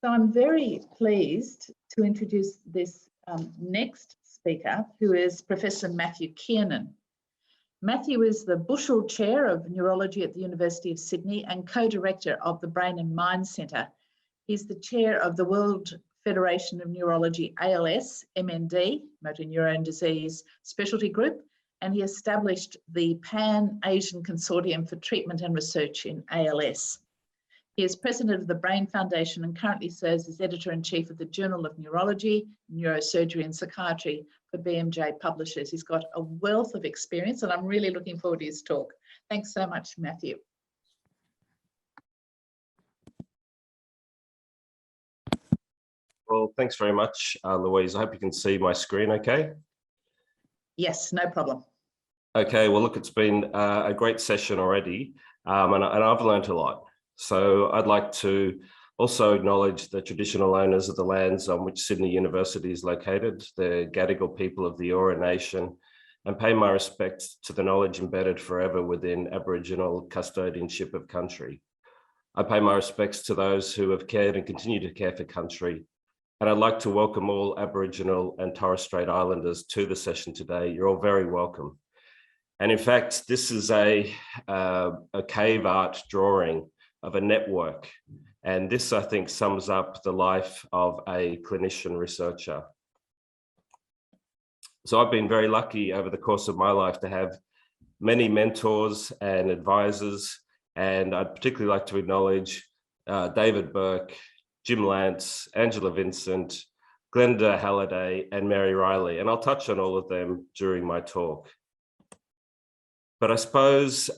So I'm very pleased to introduce this next speaker, who is Professor Matthew Kiernan. Matthew is the Bushel Chair of Neurology at the University of Sydney and co-director of the Brain and Mind Centre. He's the chair of the World Federation of Neurology ALS, MND, Motor Neurone Disease Specialty Group, and he established the Pan-Asian Consortium for Treatment and Research in ALS. He is president of the Brain Foundation and currently serves as editor-in-chief of the Journal of Neurology, Neurosurgery and Psychiatry for BMJ Publishers. He's got a wealth of experience and I'm really looking forward to his talk. Thanks so much, Matthew. Well, thanks very much, Louise. I hope you can see my screen okay. Yes, no problem. Okay, well, look, it's been a great session already, and I've learned a lot. So I'd like to also acknowledge the traditional owners of the lands on which Sydney University is located, the Gadigal people of the Eora Nation, and pay my respects to the knowledge embedded forever within Aboriginal custodianship of country. I pay my respects to those who have cared and continue to care for country. And I'd like to welcome all Aboriginal and Torres Strait Islanders to the session today. You're all very welcome. And in fact, this is a cave art drawing of a network. And this, I think, sums up the life of a clinician researcher. So I've been very lucky over the course of my life to have many mentors and advisors. And I'd particularly like to acknowledge David Burke, Jim Lance, Angela Vincent, Glenda Halliday, and Mary Riley. And I'll touch on all of them during my talk. But I suppose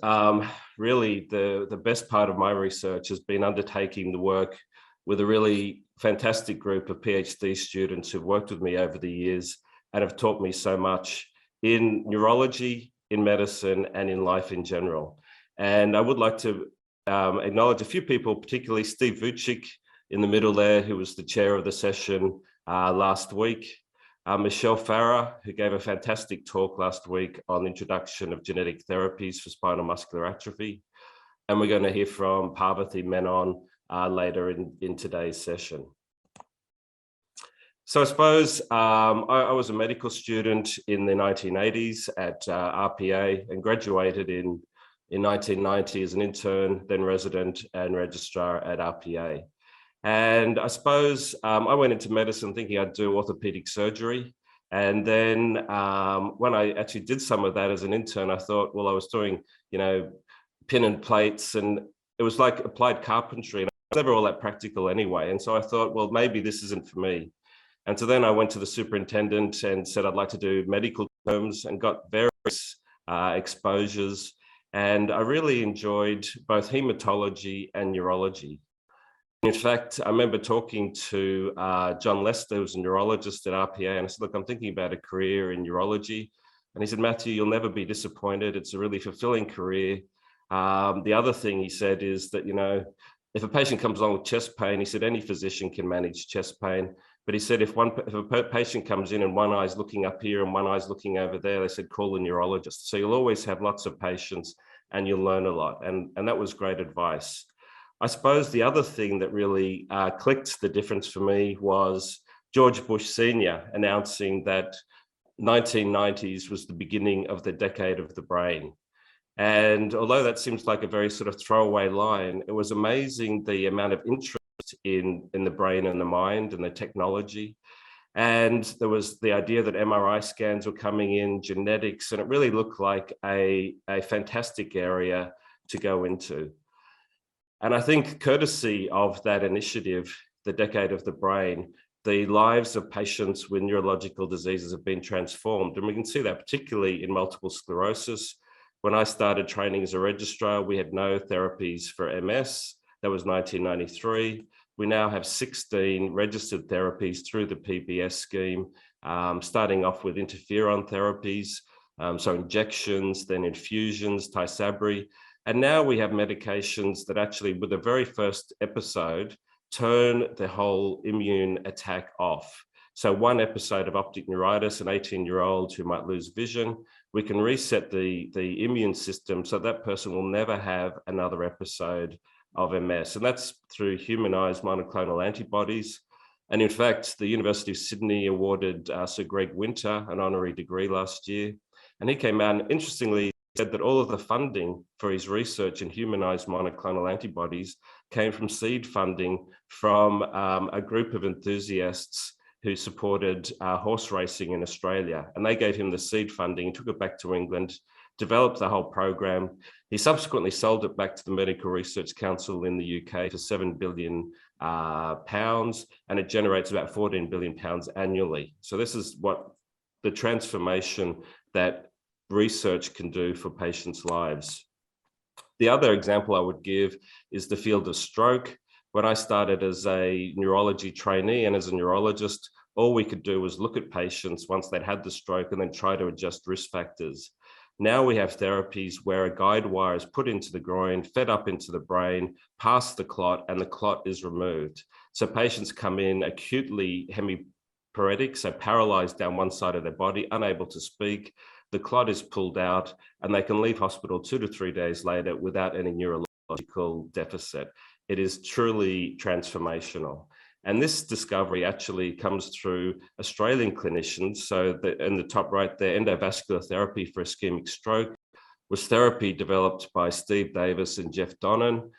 really the best part of my research has been undertaking the work with a really fantastic group of PhD students who've worked with me over the years and have taught me so much in neurology, in medicine, and in life in general. And I would like to acknowledge a few people, particularly Steve Vucic in the middle there, who was the chair of the session last week. Michelle Farah, who gave a fantastic talk last week on the introduction of genetic therapies for spinal muscular atrophy. And we're going to hear from Parvati Menon later in today's session. So I suppose I was a medical student in the 1980s at RPA and graduated in 1990 as an intern, then resident and registrar at RPA. And I suppose I went into medicine thinking I'd do orthopedic surgery. And then when I actually did some of that as an intern, I thought, well, I was doing, pin and plates, and it was like applied carpentry. And I was never all that practical anyway. And so I thought, well, maybe this isn't for me. And so then I went to the superintendent and said, I'd like to do medical terms, and got various exposures. And I really enjoyed both hematology and neurology. In fact, I remember talking to John Lester, who was a neurologist at RPA, and I said, look, I'm thinking about a career in neurology. And he said, Matthew, you'll never be disappointed. It's a really fulfilling career. The other thing he said is that, if a patient comes along with chest pain, he said, any physician can manage chest pain. But he said, if a patient comes in and one eye's looking up here and one eye's looking over there, they said, call a neurologist. So you'll always have lots of patients and you'll learn a lot. And that was great advice. I suppose the other thing that really clicked the difference for me was George Bush Sr. announcing that 1990s was the beginning of the decade of the brain. And although that seems like a very sort of throwaway line, it was amazing the amount of interest in the brain and the mind and the technology. And there was the idea that MRI scans were coming in, genetics, and it really looked like a fantastic area to go into. And I think courtesy of that initiative, the Decade of the Brain, the lives of patients with neurological diseases have been transformed. And we can see that particularly in multiple sclerosis. When I started training as a registrar, we had no therapies for MS. That was 1993. We now have 16 registered therapies through the PBS scheme, starting off with interferon therapies, so injections, then infusions, Tysabri. And now we have medications that actually, with the very first episode, turn the whole immune attack off. So one episode of optic neuritis, an 18-year-old who might lose vision, we can reset the immune system so that person will never have another episode of MS, and that's through humanized monoclonal antibodies. And in fact, the University of Sydney awarded Sir Greg Winter an honorary degree last year. And he came out and interestingly said that all of the funding for his research in humanized monoclonal antibodies came from seed funding from a group of enthusiasts who supported horse racing in Australia. And they gave him the seed funding, took it back to England, developed the whole program. He subsequently sold it back to the Medical Research Council in the UK for £7 billion, and it generates about £14 billion annually. So this is what the transformation that research can do for patients' lives. The other example I would give is the field of stroke. When I started as a neurology trainee and as a neurologist, all we could do was look at patients once they'd had the stroke and then try to adjust risk factors. Now we have therapies where a guide wire is put into the groin, fed up into the brain, past the clot, and the clot is removed. So patients come in acutely hemiparetic, so paralyzed down one side of their body, unable to speak. The clot is pulled out, and they can leave hospital 2 to 3 days later without any neurological deficit. It is truly transformational. And this discovery actually comes through Australian clinicians. So in the top right there, endovascular therapy for ischemic stroke was therapy developed by Steve Davis and Jeff Donnan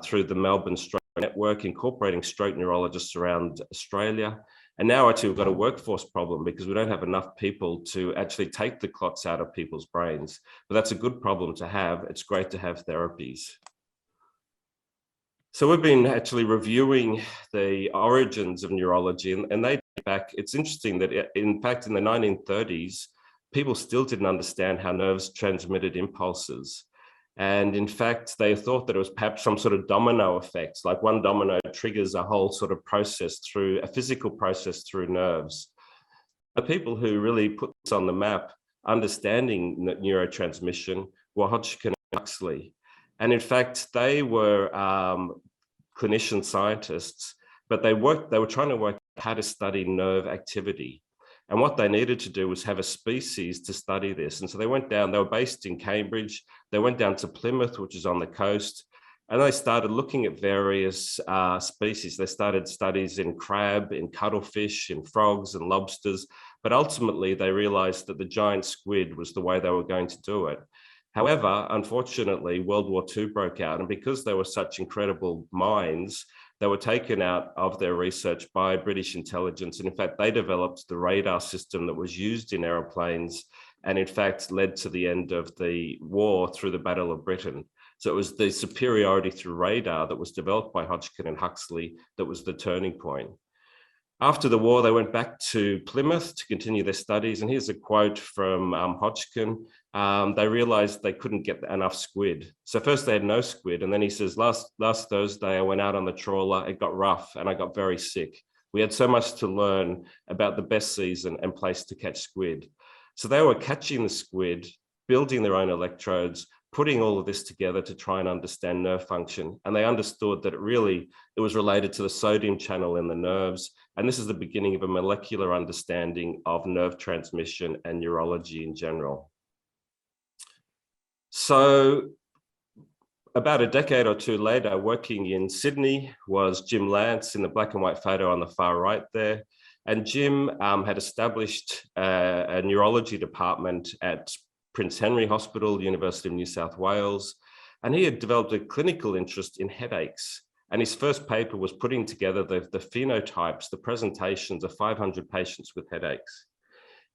through the Melbourne Stroke Network, incorporating stroke neurologists around Australia. And now actually we've got a workforce problem because we don't have enough people to actually take the clots out of people's brains. But that's a good problem to have. It's great to have therapies. So we've been actually reviewing the origins of neurology, and they date back. It's interesting that in fact, in the 1930s, people still didn't understand how nerves transmitted impulses. And in fact, they thought that it was perhaps some sort of domino effect, like one domino triggers a whole sort of process through, a physical process through nerves. The people who really put this on the map, understanding neurotransmission, were Hodgkin and Huxley. And in fact, they were clinician-scientists, but they were trying to work out how to study nerve activity. And what they needed to do was have a species to study this. And so they went down, they were based in Cambridge, they went down to Plymouth, which is on the coast, and they started looking at various species. They started studies in crab, in cuttlefish, in frogs and lobsters, but ultimately they realized that the giant squid was the way they were going to do it. However, unfortunately, World War II broke out, and because they were such incredible minds, they were taken out of their research by British intelligence. And in fact, they developed the radar system that was used in aeroplanes and in fact led to the end of the war through the Battle of Britain. So it was the superiority through radar that was developed by Hodgkin and Huxley that was the turning point. After the war, they went back to Plymouth to continue their studies. And here's a quote from Hodgkin. They realized they couldn't get enough squid. So first they had no squid. And then he says, last Thursday, I went out on the trawler, it got rough and I got very sick. We had so much to learn about the best season and place to catch squid. So they were catching the squid, building their own electrodes, putting all of this together to try and understand nerve function. And they understood that it was related to the sodium channel in the nerves. And this is the beginning of a molecular understanding of nerve transmission and neurology in general. So about a decade or two later, working in Sydney was Jim Lance in the black and white photo on the far right there. And Jim had established a neurology department at Prince Henry Hospital, University of New South Wales, and he had developed a clinical interest in headaches. And his first paper was putting together the phenotypes, the presentations of 500 patients with headaches.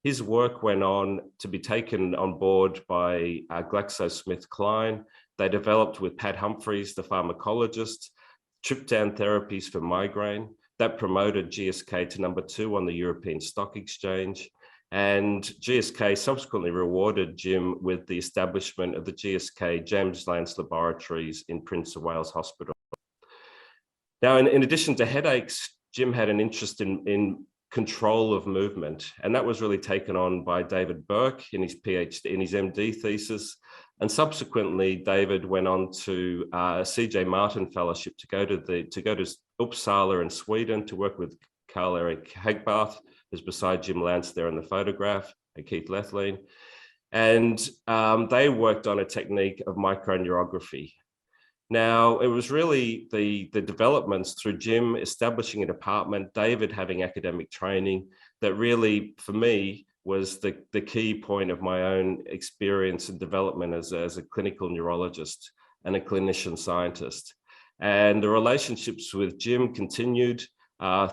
His work went on to be taken on board by GlaxoSmithKline. They developed with Pat Humphries, the pharmacologist, triptan therapies for migraine. That promoted GSK to #2 on the European Stock Exchange. And GSK subsequently rewarded Jim with the establishment of the GSK James Lance Laboratories in Prince of Wales Hospital. Now, in addition to headaches, Jim had an interest in control of movement, and that was really taken on by David Burke in his PhD, in his MD thesis. And subsequently, David went on to a CJ Martin Fellowship to go to Uppsala in Sweden to work with Carl Erik Hagbarth, who's beside Jim Lance there in the photograph, and Keith Lethlean. And they worked on a technique of microneurography. Now, it was really the developments through Jim establishing a department, David having academic training, that really, for me, was the key point of my own experience and development as a clinical neurologist and a clinician-scientist. And the relationships with Jim continued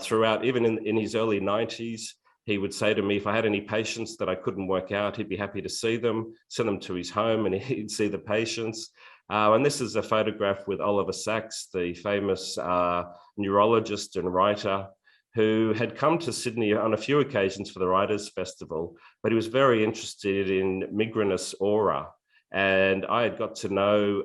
throughout, even in his early 90s. He would say to me, if I had any patients that I couldn't work out, he'd be happy to see them, send them to his home, and he'd see the patients. And this is a photograph with Oliver Sacks, the famous neurologist and writer, who had come to Sydney on a few occasions for the Writers' Festival, but he was very interested in migrainous aura. And I had got to know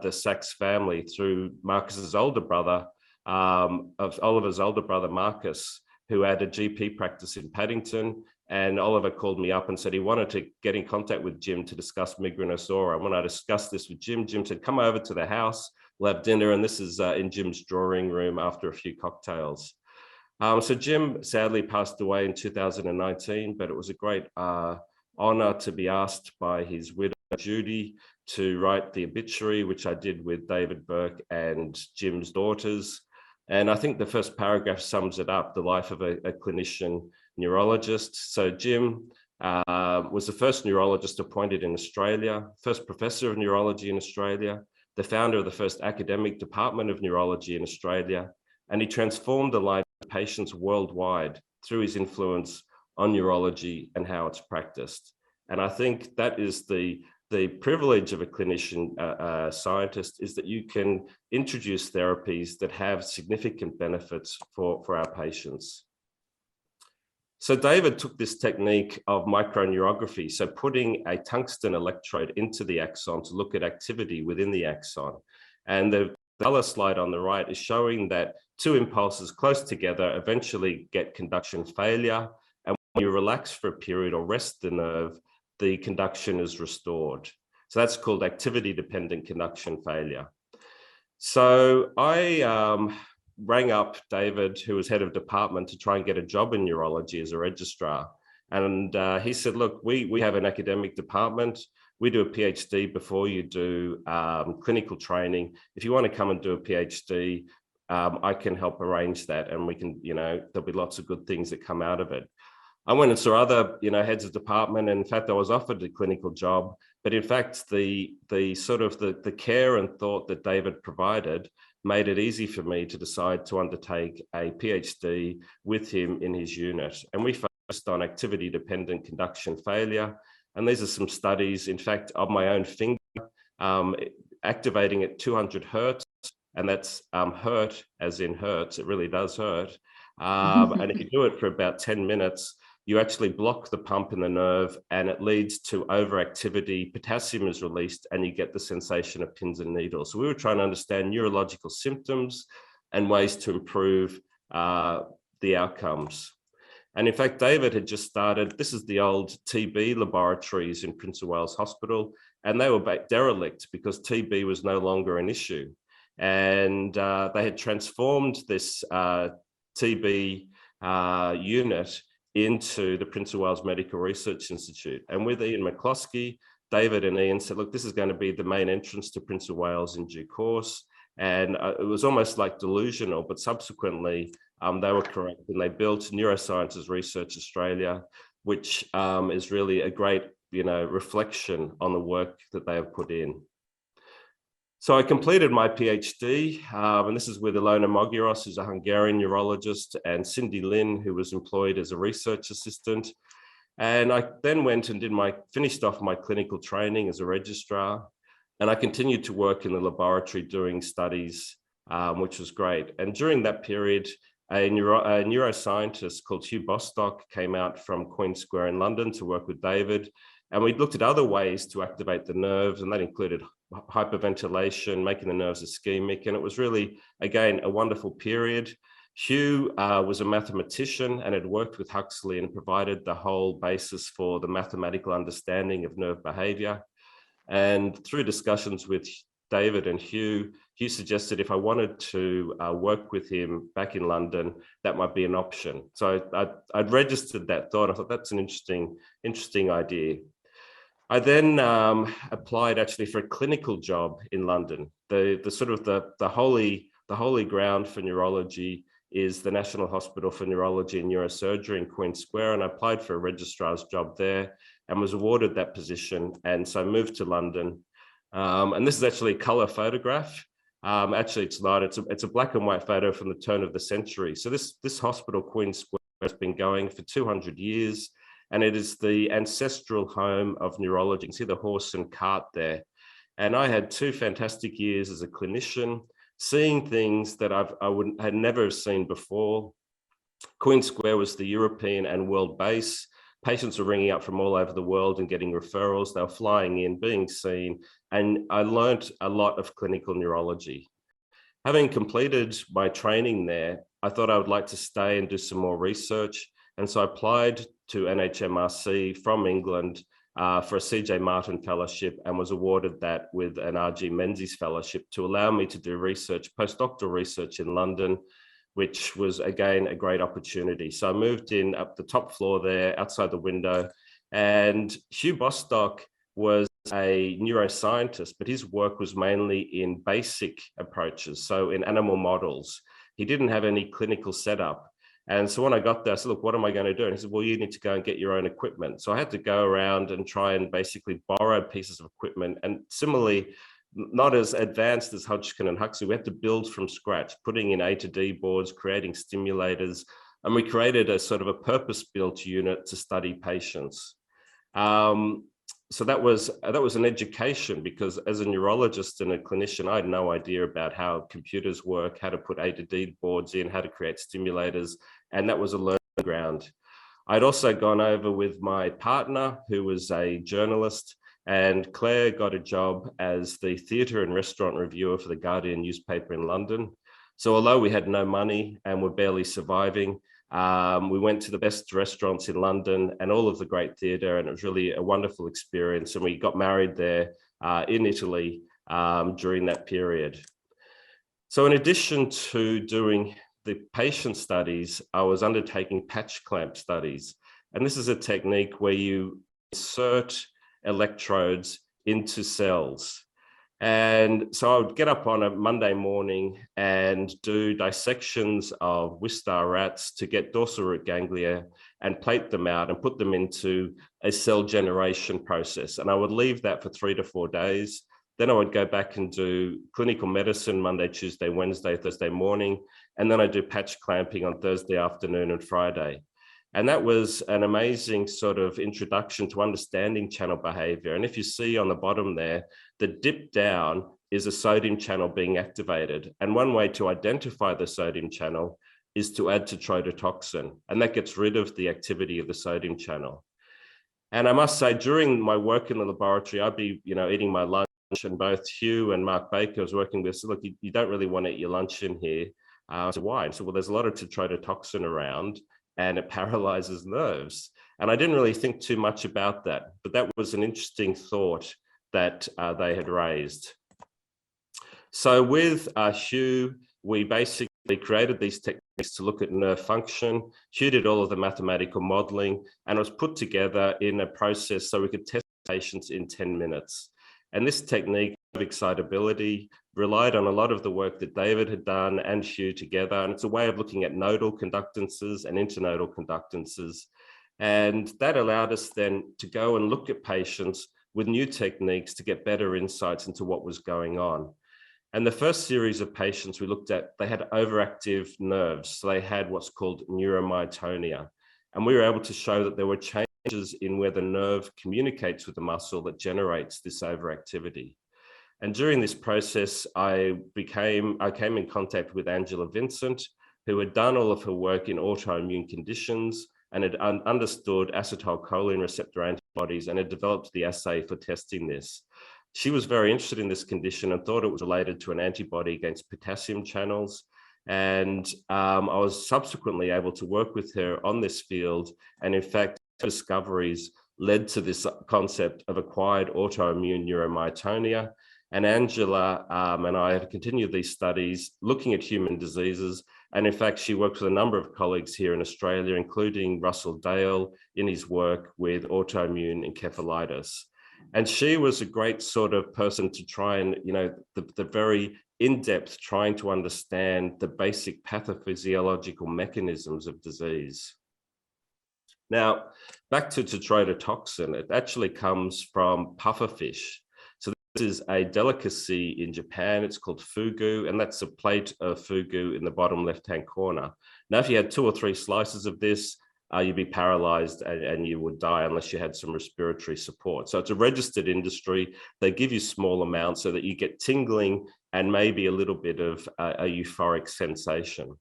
the Sacks family through Marcus's older brother, of Oliver's older brother, Marcus, who had a GP practice in Paddington. And Oliver called me up and said he wanted to get in contact with Jim to discuss migrainous aura. And when I discussed this with Jim, Jim said, come over to the house, we'll have dinner. And this is in Jim's drawing room after a few cocktails. So Jim sadly passed away in 2019, but it was a great honor to be asked by his widow, Judy, to write the obituary, which I did with David Burke and Jim's daughters. And I think the first paragraph sums it up, the life of a clinician neurologist. So Jim was the first neurologist appointed in Australia, first professor of neurology in Australia, the founder of the first academic department of neurology in Australia, and he transformed the lives of patients worldwide through his influence on neurology and how it's practiced. And I think that is the privilege of a clinician scientist, is that you can introduce therapies that have significant benefits for our patients. So David took this technique of microneurography, so putting a tungsten electrode into the axon to look at activity within the axon. And the color slide on the right is showing that two impulses close together eventually get conduction failure. And when you relax for a period or rest the nerve, the conduction is restored. So that's called activity-dependent conduction failure. So I rang up David, who was head of department, to try and get a job in neurology as a registrar. And he said, look, we have an academic department. We do a PhD before you do clinical training. If you want to come and do a PhD, I can help arrange that. And we can, there'll be lots of good things that come out of it. I went and saw other, heads of department, and in fact, I was offered a clinical job. But in fact, the care and thought that David provided made it easy for me to decide to undertake a PhD with him in his unit. And we focused on activity-dependent conduction failure. And these are some studies, in fact, of my own finger, activating at 200 hertz, and that's hurt as in hurts. It really does hurt. And if you do it for about 10 minutes, you actually block the pump in the nerve, and it leads to overactivity. Potassium is released, and you get the sensation of pins and needles. So we were trying to understand neurological symptoms and ways to improve the outcomes. And in fact, David had just started, this is the old TB laboratories in Prince of Wales Hospital, and they were derelict because TB was no longer an issue. And they had transformed this TB unit into the Prince of Wales Medical Research Institute. And with Ian McCloskey, David and Ian said, look, this is going to be the main entrance to Prince of Wales in due course. And it was almost like delusional, but subsequently they were correct, and they built Neurosciences Research Australia, which is really a great reflection on the work that they have put in. So I completed my PhD, and this is with Ilona Mogiros, who's a Hungarian neurologist, and Cindy Lin, who was employed as a research assistant. And I then went and finished off my clinical training as a registrar, and I continued to work in the laboratory doing studies, which was great. And during that period, a neuroscientist called Hugh Bostock came out from Queen Square in London to work with David. And we looked at other ways to activate the nerves, and that included hyperventilation, making the nerves ischemic. And it was really, again, a wonderful period. Hugh was a mathematician and had worked with Huxley and provided the whole basis for the mathematical understanding of nerve behavior. And through discussions with David and Hugh suggested if I wanted to work with him back in London, that might be an option. So I'd registered that thought. I thought that's an interesting idea. I then applied actually for a clinical job in London. The holy ground for neurology is the National Hospital for Neurology and Neurosurgery in Queen Square, and I applied for a registrar's job there and was awarded that position. And so I moved to London. And this is actually a color photograph. Actually, it's not. It's a black and white photo from the turn of the century. So this hospital, Queen Square, has been going for 200 years. And it is the ancestral home of neurology. You can see the horse and cart there. And I had 2 fantastic years as a clinician, seeing things that I had never seen before. Queen Square was the European and world base. Patients were ringing up from all over the world and getting referrals. They were flying in, being seen, and I learned a lot of clinical neurology. Having completed my training there, I thought I would like to stay and do some more research. And so I applied to NHMRC from England for a CJ Martin Fellowship and was awarded that with an RG Menzies Fellowship to allow me to do research, postdoctoral research in London, which was again a great opportunity. So I moved in up the top floor there, outside the window, and Hugh Bostock was a neuroscientist, but his work was mainly in basic approaches, so in animal models. He didn't have any clinical setup. And so when I got there, I said, look, what am I going to do? And he said, well, you need to go and get your own equipment. So I had to go around and try and basically borrow pieces of equipment. And similarly, not as advanced as Hodgkin and Huxley, we had to build from scratch, putting in A to D boards, creating stimulators, and we created a sort of a purpose-built unit to study patients. So that was an education, because as a neurologist and a clinician, I had no idea about how computers work, how to put A to D boards in, how to create stimulators, and that was a learning ground. I'd also gone over with my partner, who was a journalist, and Claire got a job as the theatre and restaurant reviewer for the Guardian newspaper in London. So although we had no money and were barely surviving, we went to the best restaurants in London and all of the great theatre, and it was really a wonderful experience. And we got married there in Italy during that period. So in addition to doing the patient studies, I was undertaking patch clamp studies. And this is a technique where you insert electrodes into cells. And so I would get up on a Monday morning and do dissections of Wistar rats to get dorsal root ganglia and plate them out and put them into a cell generation process. And I would leave that for 3 to 4 days. Then I would go back and do clinical medicine Monday, Tuesday, Wednesday, Thursday morning. And then I do patch clamping on Thursday afternoon and Friday. And that was an amazing sort of introduction to understanding channel behavior. And if you see on the bottom there, the dip down is a sodium channel being activated. And one way to identify the sodium channel is to add tetrodotoxin, and that gets rid of the activity of the sodium channel. And I must say, during my work in the laboratory, I'd be, eating my lunch, and both Hugh and Mark Baker was working with, so look, you don't really want to eat your lunch in here. I said, why? And so, well, there's a lot of tetrodotoxin around, and it paralyzes nerves. And I didn't really think too much about that, but that was an interesting thought that they had raised. So with Hugh, we basically created these techniques to look at nerve function. Hugh did all of the mathematical modeling, and it was put together in a process so we could test patients in 10 minutes. And this technique of excitability relied on a lot of the work that David had done and Hugh together. And it's a way of looking at nodal conductances and internodal conductances. And that allowed us then to go and look at patients with new techniques to get better insights into what was going on. And the first series of patients we looked at, they had overactive nerves. So they had what's called neuromyotonia. And we were able to show that there were changes in where the nerve communicates with the muscle that generates this overactivity. And during this process, I came in contact with Angela Vincent, who had done all of her work in autoimmune conditions and had understood acetylcholine receptor antibodies and had developed the assay for testing this. She was very interested in this condition and thought it was related to an antibody against potassium channels. And I was subsequently able to work with her on this field. And in fact, discoveries led to this concept of acquired autoimmune neuromyotonia. And Angela and I have continued these studies looking at human diseases. And in fact, she works with a number of colleagues here in Australia, including Russell Dale in his work with autoimmune encephalitis. And she was a great sort of person to try and, the very in-depth trying to understand the basic pathophysiological mechanisms of disease. Now, back to tetrodotoxin, it actually comes from pufferfish. So this is a delicacy in Japan. It's called Fugu, and that's a plate of Fugu in the bottom left-hand corner. Now, if you had 2 or 3 slices of this, you'd be paralyzed and you would die unless you had some respiratory support. So it's a registered industry. They give you small amounts so that you get tingling and maybe a little bit of a euphoric sensation.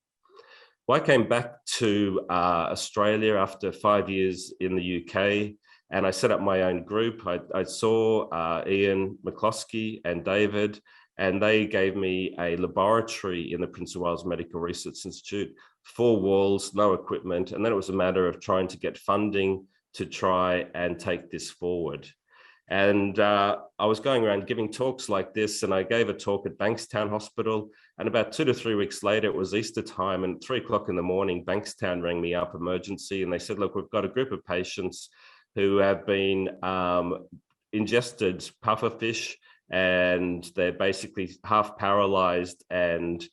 Well, I came back to Australia after 5 years in the UK, and I set up my own group. I saw Ian McCloskey and David, and they gave me a laboratory in the Prince of Wales Medical Research Institute, 4 walls, no equipment. And then it was a matter of trying to get funding to try and take this forward. And I was going around giving talks like this, and I gave a talk at Bankstown Hospital. And about 2 to 3 weeks later, it was Easter time, and at 3 o'clock in the morning, Bankstown rang me up, emergency, and they said, look, we've got a group of patients who have been ingested pufferfish, and they're basically half paralyzed, and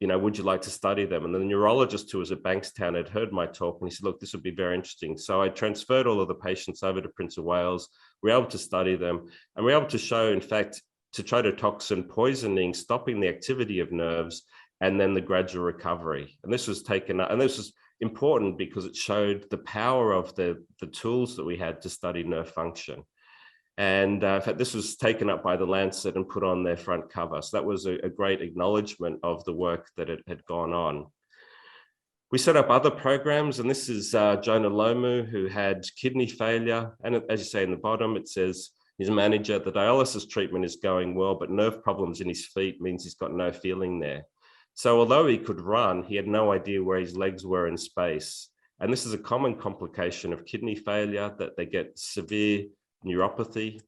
would you like to study them? And the neurologist who was at Bankstown had heard my talk, and he said, look, this would be very interesting. So I transferred all of the patients over to Prince of Wales. We were able to study them, and we were able to show, in fact, tetrodotoxin poisoning, stopping the activity of nerves, and then the gradual recovery. And this was taken up, and this was important because it showed the power of the tools that we had to study nerve function. And in fact, this was taken up by the Lancet and put on their front cover. So that was a great acknowledgement of the work that had gone on. We set up other programs, and this is Jonah Lomu, who had kidney failure. And as you say in the bottom, it says his manager, the dialysis treatment is going well, but nerve problems in his feet means he's got no feeling there. So although he could run, he had no idea where his legs were in space. And this is a common complication of kidney failure, that they get severe neuropathy.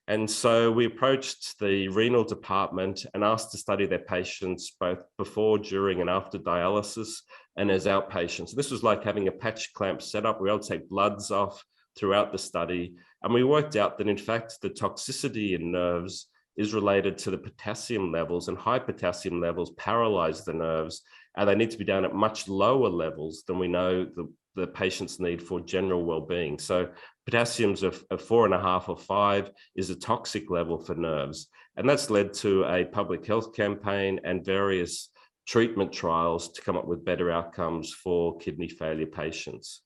And so we approached the renal department and asked to study their patients both before, during, and after dialysis and as outpatients. This was like having a patch clamp set up. We were able to take bloods off throughout the study. And we worked out that, in fact, the toxicity in nerves is related to the potassium levels, and high potassium levels paralyze the nerves, and they need to be down at much lower levels than we know the patients need for general well-being. So potassiums of 4.5 or 5 is a toxic level for nerves. And that's led to a public health campaign and various treatment trials to come up with better outcomes for kidney failure patients.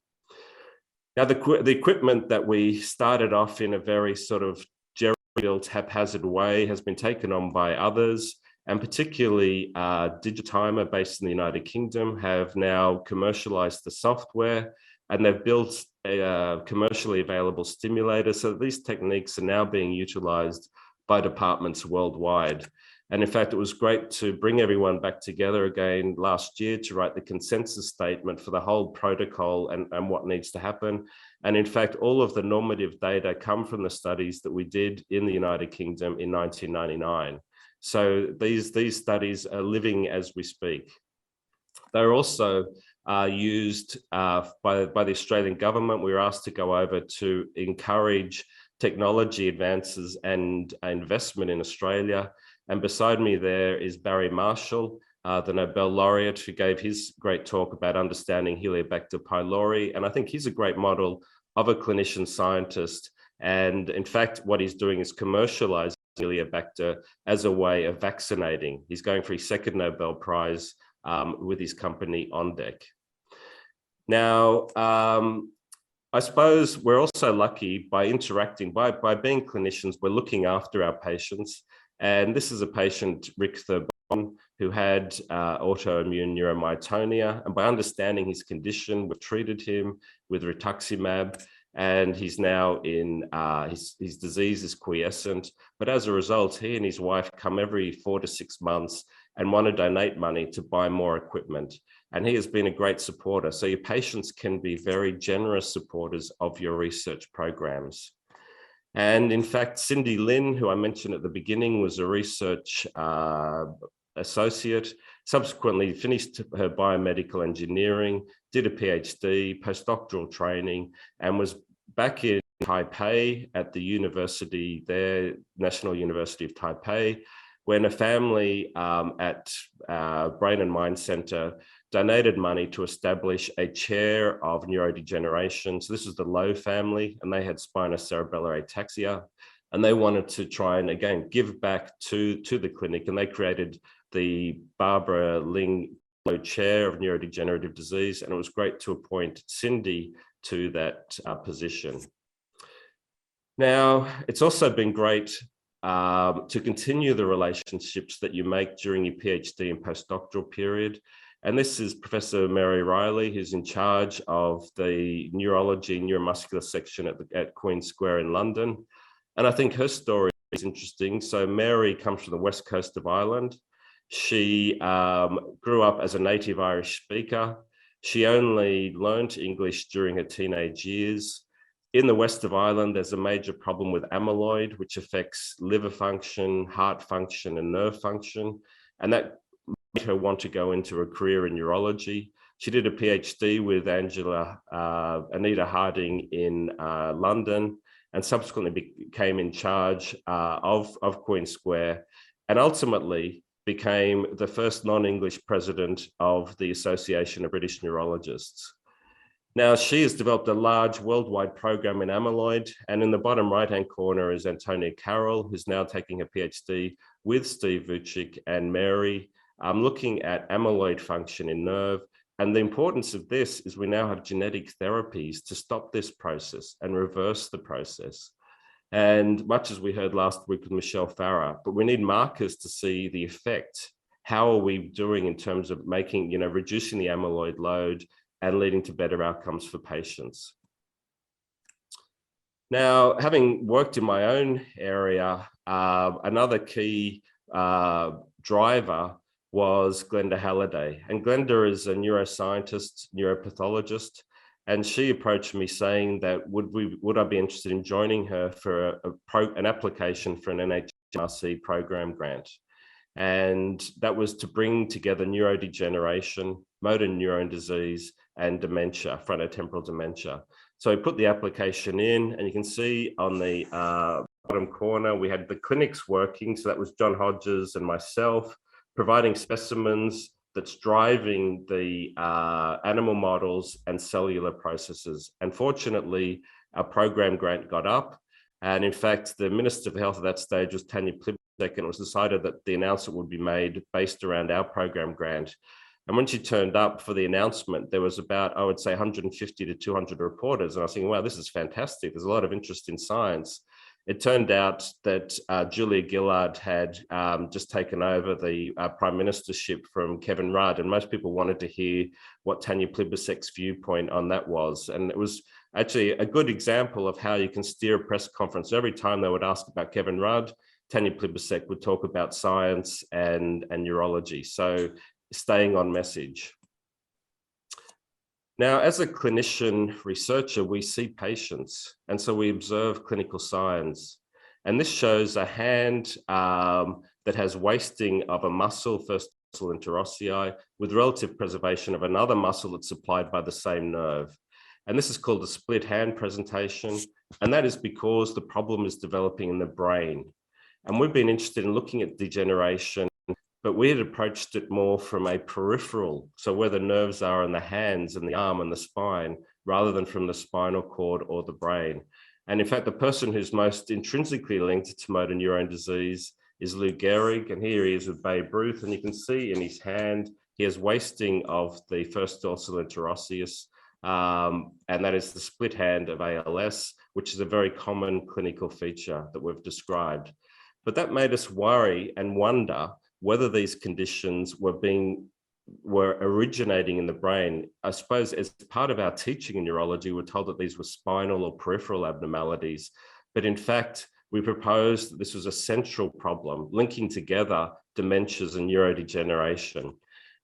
Now, the equipment that we started off in a very sort of built haphazard way has been taken on by others, and particularly Digitimer, based in the United Kingdom, have now commercialized the software, and they've built a commercially available stimulator. So these techniques are now being utilized by departments worldwide. And in fact, it was great to bring everyone back together again last year to write the consensus statement for the whole protocol and what needs to happen. And in fact, all of the normative data come from the studies that we did in the United Kingdom in 1999. So these studies are living as we speak. They're also used by the Australian government. We were asked to go over to encourage technology advances and investment in Australia. And beside me there is Barry Marshall, the Nobel laureate, who gave his great talk about understanding Helicobacter pylori. And I think he's a great model of a clinician-scientist. And in fact, what he's doing is commercializing Helicobacter as a way of vaccinating. He's going for his second Nobel Prize with his company OnDeck. Now, I suppose we're also lucky by interacting, by being clinicians, we're looking after our patients. And this is a patient, Rick Thurbon, who had autoimmune neuromyotonia. And by understanding his condition, we've treated him with rituximab, and he's now in, his disease is quiescent. But as a result, he and his wife come every 4 to 6 months and want to donate money to buy more equipment. And he has been a great supporter. So your patients can be very generous supporters of your research programs. And in fact, Cindy Lin, who I mentioned at the beginning, was a research associate, subsequently finished her biomedical engineering, did a PhD, postdoctoral training, and was back in Taipei at the university there, National University of Taipei, when a family at Brain and Mind Center donated money to establish a chair of neurodegeneration. So this was the Low family, and they had spinocerebellar ataxia, and they wanted to try and, again, give back to the clinic, and they created the Barbara Ling Chair of Neurodegenerative Disease, and it was great to appoint Cindy to that position. Now, it's also been great to continue the relationships that you make during your PhD and postdoctoral period. And this is Professor Mary Riley, who's in charge of the neurology and neuromuscular section at Queen Square in London. And I think her story is interesting. So Mary comes from the west coast of Ireland. She grew up as a native Irish speaker. She only learned English during her teenage years. In the west of Ireland, there's a major problem with amyloid, which affects liver function, heart function, and nerve function. And that made her want to go into a career in neurology. She did a PhD with Anita Harding in London, and subsequently became in charge of Queen Square, and ultimately became the first non-English president of the Association of British Neurologists. Now, she has developed a large worldwide program in amyloid, and in the bottom right-hand corner is Antonia Carroll, who's now taking a PhD with Steve Vucic and Mary, looking at amyloid function in nerve. And the importance of this is we now have genetic therapies to stop this process and reverse the process. And much as we heard last week with Michelle Farah, but we need markers to see the effect. How are we doing in terms of making, reducing the amyloid load and leading to better outcomes for patients? Now, having worked in my own area, another key driver was Glenda Halliday. And Glenda is a neuroscientist, neuropathologist, and she approached me saying that would I be interested in joining her for an application for an NHMRC program grant. And that was to bring together neurodegeneration, motor neuron disease, and dementia, frontotemporal dementia. So I put the application in, and you can see on the bottom corner, we had the clinics working. So that was John Hodges and myself, providing specimens that's driving the animal models and cellular processes. And fortunately, our program grant got up. And in fact, the Minister for Health at that stage was Tanya Plibersek, and it was decided that the announcement would be made based around our program grant. And when she turned up for the announcement, there was about, I would say, 150 to 200 reporters. And I was thinking, wow, this is fantastic. There's a lot of interest in science. It turned out that Julia Gillard had just taken over the prime ministership from Kevin Rudd, and most people wanted to hear what Tanya Plibersek's viewpoint on that was. And it was actually a good example of how you can steer a press conference. Every time they would ask about Kevin Rudd, Tanya Plibersek would talk about science and neurology. So staying on message. Now, as a clinician researcher, we see patients, and so we observe clinical signs. And this shows a hand that has wasting of a muscle, first muscle interossei, with relative preservation of another muscle that's supplied by the same nerve. And this is called a split hand presentation. And that is because the problem is developing in the brain. And we've been interested in looking at degeneration, but we had approached it more from a peripheral, so where the nerves are in the hands and the arm and the spine, rather than from the spinal cord or the brain. And in fact, the person who's most intrinsically linked to motor neuron disease is Lou Gehrig, and here he is with Babe Ruth, and you can see in his hand, he has wasting of the first dorsal interosseous, and that is the split hand of ALS, which is a very common clinical feature that we've described. But that made us worry and wonder whether these conditions were originating in the brain. I suppose as part of our teaching in neurology, we're told that these were spinal or peripheral abnormalities. But in fact, we proposed that this was a central problem, linking together dementias and neurodegeneration.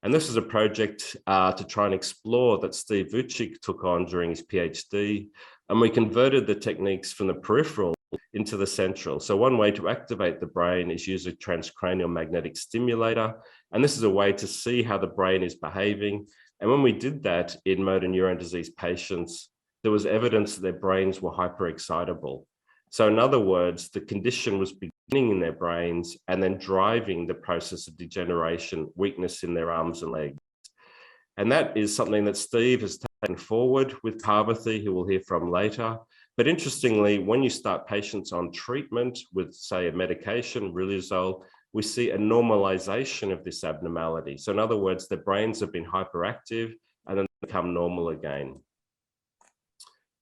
And this is a project to try and explore that Steve Vucic took on during his PhD. And we converted the techniques from the peripheral into the central. So one way to activate the brain is use a transcranial magnetic stimulator. And this is a way to see how the brain is behaving. And when we did that in motor neuron disease patients, there was evidence that their brains were hyperexcitable. So in other words, the condition was beginning in their brains and then driving the process of degeneration, weakness in their arms and legs. And that is something that Steve has taken forward with Parvathy, who we'll hear from later. But interestingly, when you start patients on treatment with, say, a medication, riluzole, we see a normalization of this abnormality. So in other words, their brains have been hyperactive and then become normal again.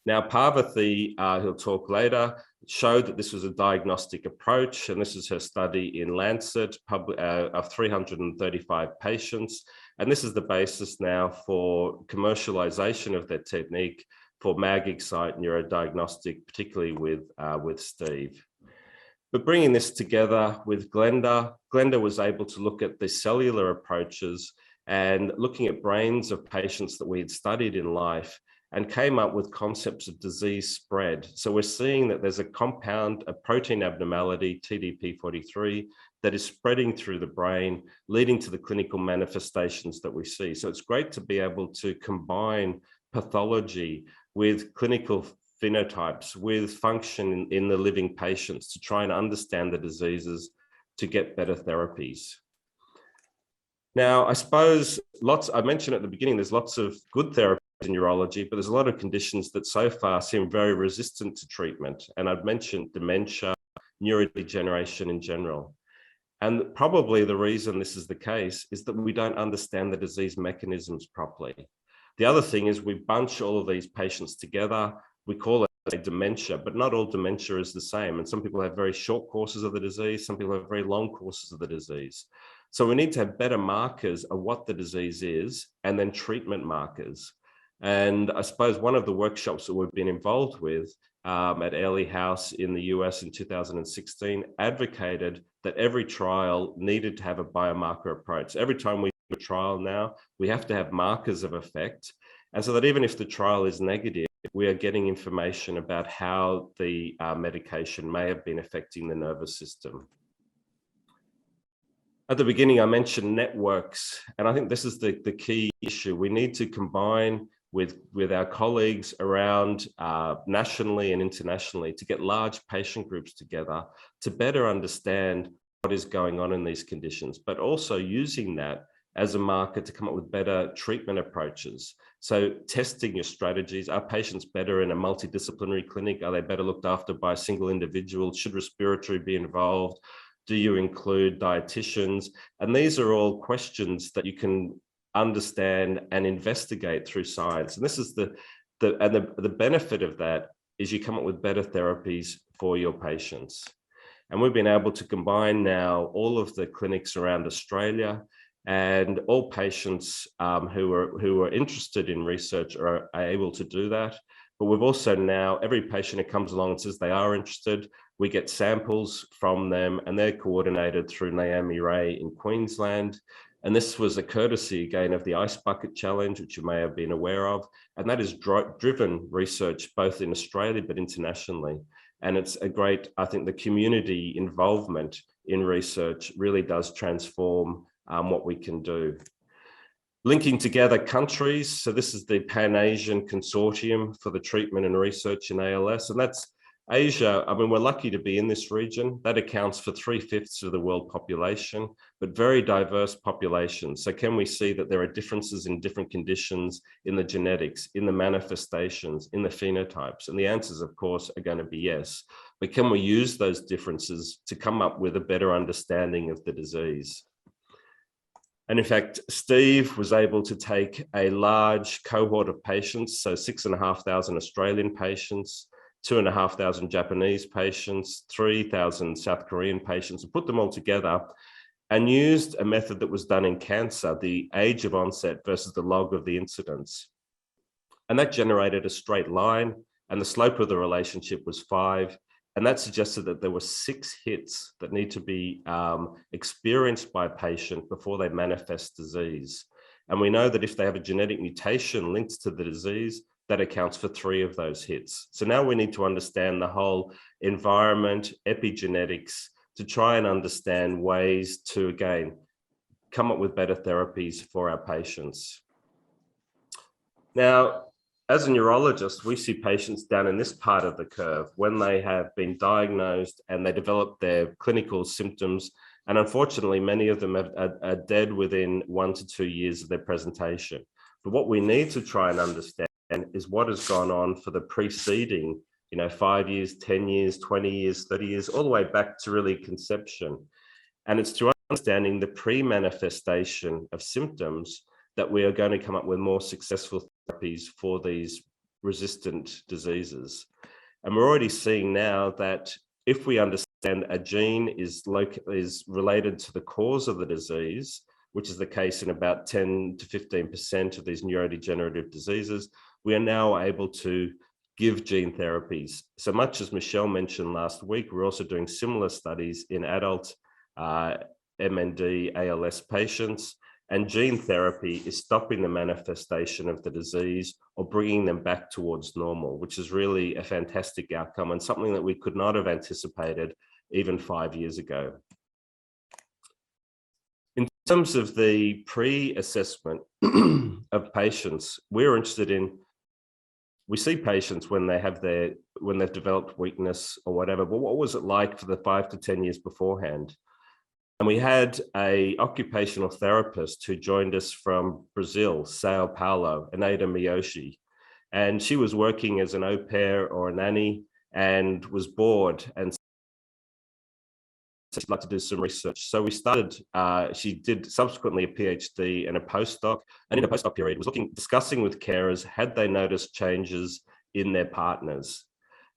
Now, Parvathy, who'll talk later, showed that this was a diagnostic approach, and this is her study in Lancet of 335 patients. And this is the basis now for commercialization of their technique for mag-excite neurodiagnostic, particularly with Steve. But bringing this together with Glenda was able to look at the cellular approaches and looking at brains of patients that we had studied in life, and came up with concepts of disease spread. So we're seeing that there's a compound, a protein abnormality, TDP43, that is spreading through the brain, leading to the clinical manifestations that we see. So it's great to be able to combine pathology with clinical phenotypes, with function in the living patients to try and understand the diseases to get better therapies. Now, I suppose I mentioned at the beginning, there's lots of good therapies in neurology, but there's a lot of conditions that so far seem very resistant to treatment. And I've mentioned dementia, neurodegeneration in general. And probably the reason this is the case is that we don't understand the disease mechanisms properly. The other thing is we bunch all of these patients together. We call it a dementia, but not all dementia is the same. And some people have very short courses of the disease. Some people have very long courses of the disease. So we need to have better markers of what the disease is and then treatment markers. And I suppose one of the workshops that we've been involved with at Airlie House in the US in 2016 advocated that every trial needed to have a biomarker approach. Every time we do a trial now, we have to have markers of effect. And so that even if the trial is negative, we are getting information about how the medication may have been affecting the nervous system. At the beginning, I mentioned networks, and I think this is the key issue. We need to combine with our colleagues around nationally and internationally to get large patient groups together to better understand what is going on in these conditions, but also using that as a marker to come up with better treatment approaches. So testing your strategies. Are patients better in a multidisciplinary clinic? Are they better looked after by a single individual? Should respiratory be involved? Do you include dietitians? And these are all questions that you can understand and investigate through science. And this is the benefit of that is you come up with better therapies for your patients. And we've been able to combine now all of the clinics around Australia, and all patients who are interested in research are able to do that. But we've also now, every patient who comes along and says they are interested, we get samples from them, and they're coordinated through Naomi Ray in Queensland. And this was a courtesy, again, of the Ice Bucket Challenge, which you may have been aware of. And that has driven research both in Australia, but internationally. And it's a great, I think the community involvement in research really does transform what we can do. Linking together countries. So this is the Pan-Asian Consortium for the Treatment and Research in ALS. And that's Asia. I mean, we're lucky to be in this region. That accounts for 3/5 of the world population, but very diverse populations. So can we see that there are differences in different conditions in the genetics, in the manifestations, in the phenotypes? And the answers, of course, are going to be yes. But can we use those differences to come up with a better understanding of the disease? And in fact, Steve was able to take a large cohort of patients, so 6,500 Australian patients, 2,500 Japanese patients, 3,000 South Korean patients, and put them all together and used a method that was done in cancer, the age of onset versus the log of the incidence. And that generated a straight line, and the slope of the relationship was 5. And that suggested that there were 6 hits that need to be experienced by a patient before they manifest disease. And we know that if they have a genetic mutation linked to the disease, that accounts for 3 of those hits. So now we need to understand the whole environment, epigenetics, to try and understand ways to, again, come up with better therapies for our patients. Now, as a neurologist, we see patients down in this part of the curve when they have been diagnosed and they develop their clinical symptoms. And unfortunately, many of them are dead within 1 to 2 years of their presentation. But what we need to try and understand is what has gone on for the preceding, 5 years, 10 years, 20 years, 30 years, all the way back to really conception. And it's through understanding the pre-manifestation of symptoms that we are going to come up with more successful therapies for these resistant diseases. And we're already seeing now that if we understand a gene is related to the cause of the disease, which is the case in about 10 to 15% of these neurodegenerative diseases, we are now able to give gene therapies. So much as Michelle mentioned last week, we're also doing similar studies in adult MND ALS patients. And gene therapy is stopping the manifestation of the disease or bringing them back towards normal, which is really a fantastic outcome and something that we could not have anticipated even 5 years ago. In terms of the pre-assessment of patients, we're interested in, we see patients when they've developed weakness or whatever, but what was it like for the 5 to 10 years beforehand? And we had an occupational therapist who joined us from Brazil, Sao Paulo, Aneda Miyoshi. And she was working as an au pair or a nanny and was bored and she'd like to do some research. So we started, she did subsequently a PhD and a postdoc. And in a postdoc period, was discussing with carers, had they noticed changes in their partners?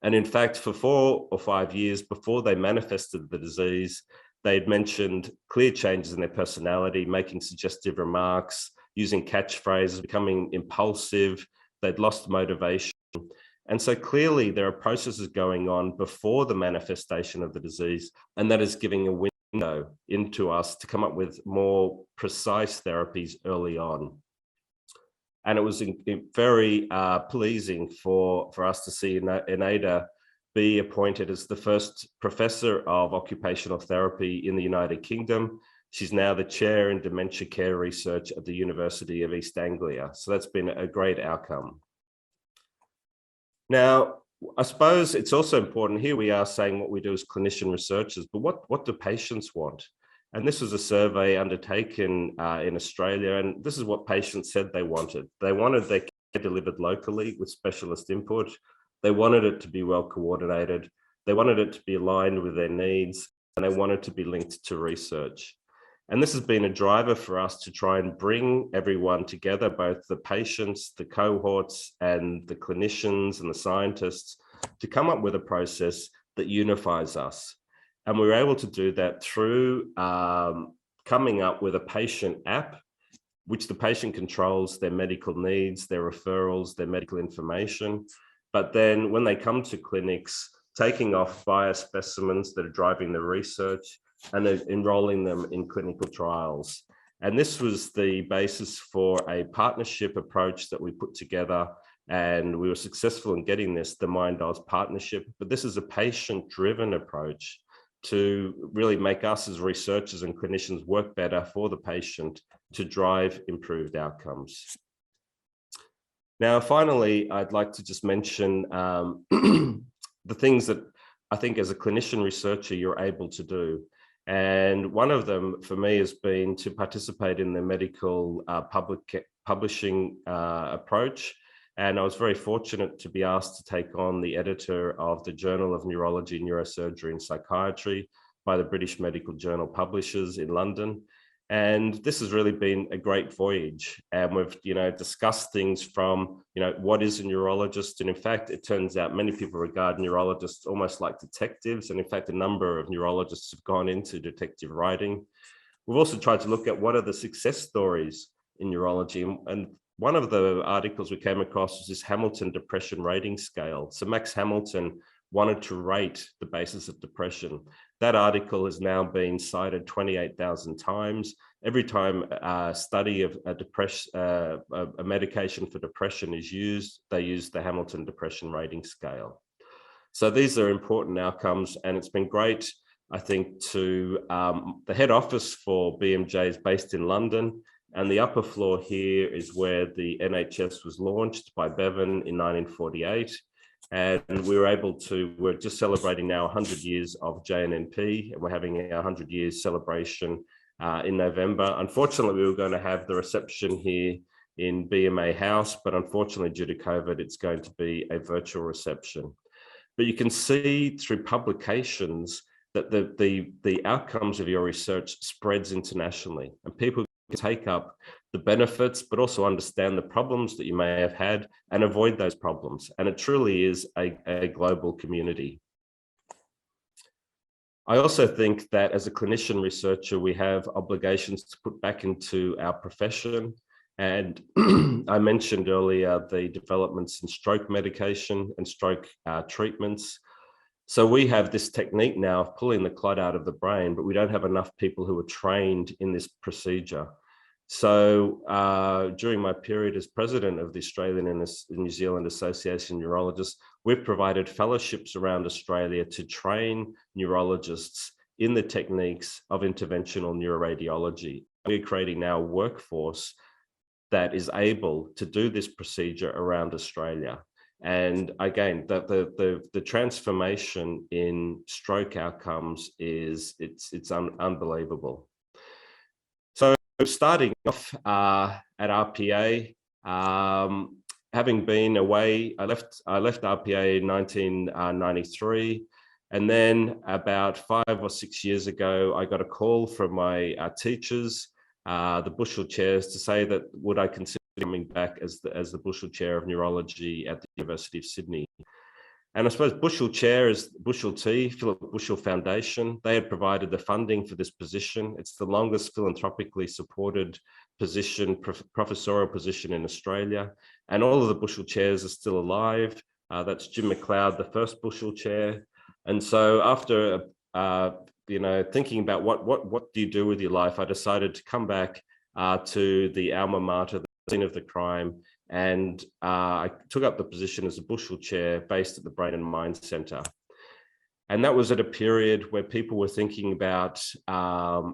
And in fact, for 4 or 5 years before they manifested the disease, they'd mentioned clear changes in their personality, making suggestive remarks, using catchphrases, becoming impulsive. They'd lost motivation. And so clearly there are processes going on before the manifestation of the disease, and that is giving a window into us to come up with more precise therapies early on. And it was very pleasing for us to see Aneda be appointed as the first professor of occupational therapy in the United Kingdom. She's now the chair in dementia care research at the University of East Anglia. So that's been a great outcome. Now, I suppose it's also important, here we are saying what we do as clinician researchers, but what do patients want? And this was a survey undertaken in Australia, and this is what patients said they wanted. They wanted their care delivered locally with specialist input. They wanted it to be well coordinated. They wanted it to be aligned with their needs, and they wanted to be linked to research. And this has been a driver for us to try and bring everyone together, both the patients, the cohorts, and the clinicians and the scientists, to come up with a process that unifies us. And we were able to do that through coming up with a patient app, which the patient controls their medical needs, their referrals, their medical information. But then when they come to clinics, taking off biospecimens that are driving the research and enrolling them in clinical trials. And this was the basis for a partnership approach that we put together, and we were successful in getting this, the MindOz partnership. But this is a patient-driven approach to really make us as researchers and clinicians work better for the patient to drive improved outcomes. Now, finally, I'd like to just mention the things that I think as a clinician researcher, you're able to do. And one of them for me has been to participate in the medical publishing approach. And I was very fortunate to be asked to take on the editor of the Journal of Neurology, Neurosurgery and Psychiatry by the British Medical Journal Publishers in London. And this has really been a great voyage. And we've, discussed things from, what is a neurologist? And in fact, it turns out many people regard neurologists almost like detectives. And in fact, a number of neurologists have gone into detective writing. We've also tried to look at what are the success stories in neurology. And one of the articles we came across was this Hamilton Depression Rating Scale. So Max Hamilton wanted to rate the basis of depression. That article has now been cited 28,000 times. Every time a study of a medication for depression is used, they use the Hamilton Depression Rating Scale. So these are important outcomes, and it's been great, I think, to the head office for BMJ is based in London, And the upper floor here is where the NHS was launched by Bevan in 1948. And we're just celebrating now 100 years of JNNP, and we're having a 100 years celebration in November. Unfortunately, we were going to have the reception here in BMA House, but unfortunately due to COVID, it's going to be a virtual reception. But you can see through publications that the outcomes of your research spreads internationally, and people can take up the benefits, but also understand the problems that you may have had and avoid those problems. And it truly is a global community. I also think that as a clinician researcher, we have obligations to put back into our profession. And I mentioned earlier the developments in stroke medication and stroke treatments. So we have this technique now of pulling the clot out of the brain, but we don't have enough people who are trained in this procedure. So during my period as president of the Australian and New Zealand Association of Neurologists, we've provided fellowships around Australia to train neurologists in the techniques of interventional neuroradiology. We're creating now a workforce that is able to do this procedure around Australia. And again, the transformation in stroke outcomes it's unbelievable. So starting off at RPA, having been away, I left RPA in 1993. And then about 5 or 6 years ago, I got a call from my teachers, the bushel chairs, to say that would I consider coming back as the bushel chair of neurology at the University of Sydney. And I suppose bushel chair is Bushel T, Philip Bushel Foundation. They had provided the funding for this position. It's the longest philanthropically supported position, professorial position in Australia. And all of the bushel chairs are still alive. That's Jim McLeod, the first bushel chair. And so after thinking about what do you do with your life, I decided to come back to the alma mater, the scene of the crime, and I took up the position as a bushel chair based at the Brain and Mind Centre. And that was at a period where people were thinking about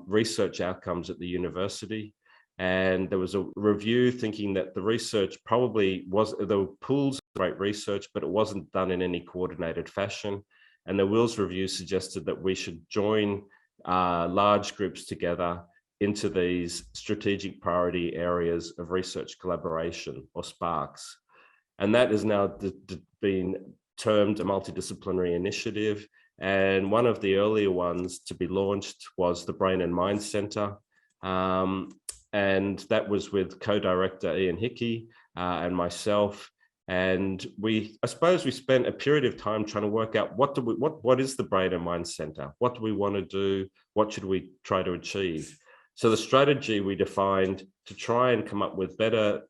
research outcomes at the university. And there was a review thinking that the research probably there were pools of great research, but it wasn't done in any coordinated fashion. And the Wills Review suggested that we should join large groups together into these strategic priority areas of research collaboration, or SPARCs. And that is now been termed a multidisciplinary initiative. And one of the earlier ones to be launched was the Brain and Mind Centre. And that was with co-director Ian Hickey and myself. And I suppose we spent a period of time trying to work out what is the Brain and Mind Centre? What do we want to do? What should we try to achieve? So the strategy we defined to try and come up with better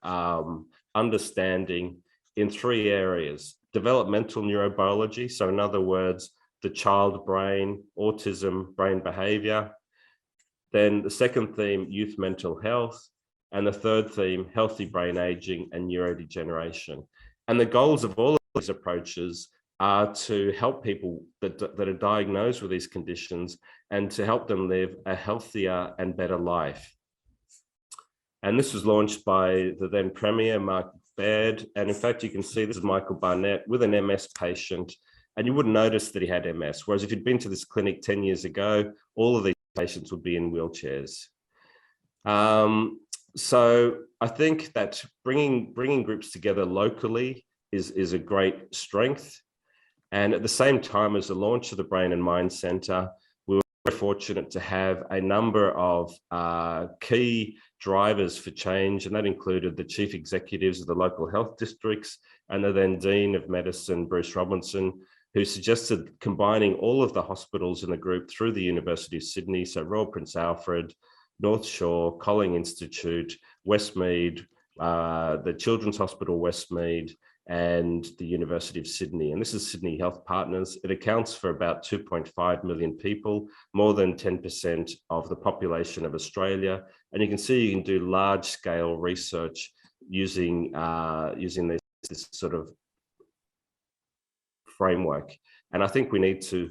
understanding in 3 areas: developmental neurobiology. So in other words, the child brain, autism, brain behavior. Then the second theme, youth mental health. And the third theme, healthy brain aging and neurodegeneration. And the goals of all of these approaches are to help people that are diagnosed with these conditions and to help them live a healthier and better life. And this was launched by the then Premier, Mark Baird. And in fact, you can see this is Michael Barnett with an MS patient, and you wouldn't notice that he had MS. Whereas if you'd been to this clinic 10 years ago, all of these patients would be in wheelchairs. So I think that bringing groups together locally is a great strength. And at the same time as the launch of the Brain and Mind Centre, we were very fortunate to have a number of key drivers for change, and that included the chief executives of the local health districts and the then Dean of Medicine, Bruce Robinson, who suggested combining all of the hospitals in the group through the University of Sydney, so Royal Prince Alfred, North Shore, Colling Institute, Westmead, the Children's Hospital Westmead, and the University of Sydney. And this is Sydney Health Partners. It accounts for about 2.5 million people, more than 10% of the population of Australia. And you can see you can do large scale research using this sort of framework. And I think we need to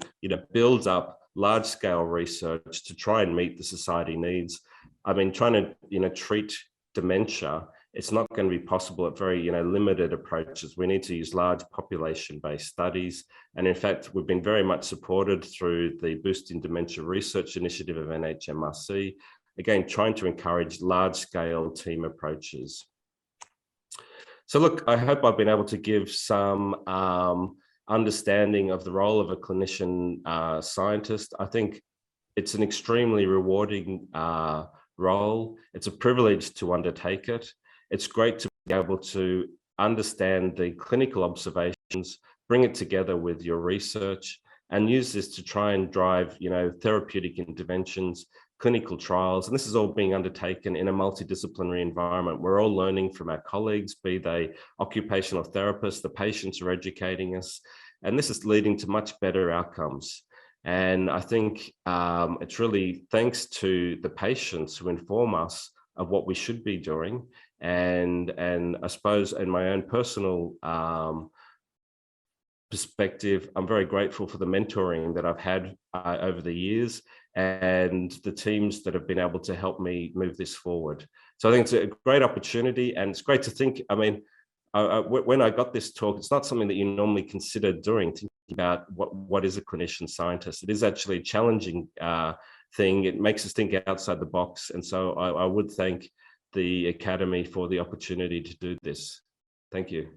build up large scale research to try and meet the society needs. I mean, trying to treat dementia, it's not going to be possible at very limited approaches. We need to use large population-based studies. And in fact, we've been very much supported through the Boosting Dementia Research Initiative of NHMRC, again, trying to encourage large-scale team approaches. So look, I hope I've been able to give some understanding of the role of a clinician scientist. I think it's an extremely rewarding role. It's a privilege to undertake it. It's great to be able to understand the clinical observations, bring it together with your research, and use this to try and drive, therapeutic interventions, clinical trials. And this is all being undertaken in a multidisciplinary environment. We're all learning from our colleagues, be they occupational therapists, the patients are educating us, and this is leading to much better outcomes. And I think it's really thanks to the patients who inform us of what we should be doing. And I suppose in my own personal perspective, I'm very grateful for the mentoring that I've had over the years and the teams that have been able to help me move this forward. So I think it's a great opportunity, and it's great to think, when I got this talk, it's not something that you normally consider doing, thinking about what is a clinician scientist. It is actually a challenging thing. It makes us think outside the box. And so I would thank the Academy for the opportunity to do this. Thank you.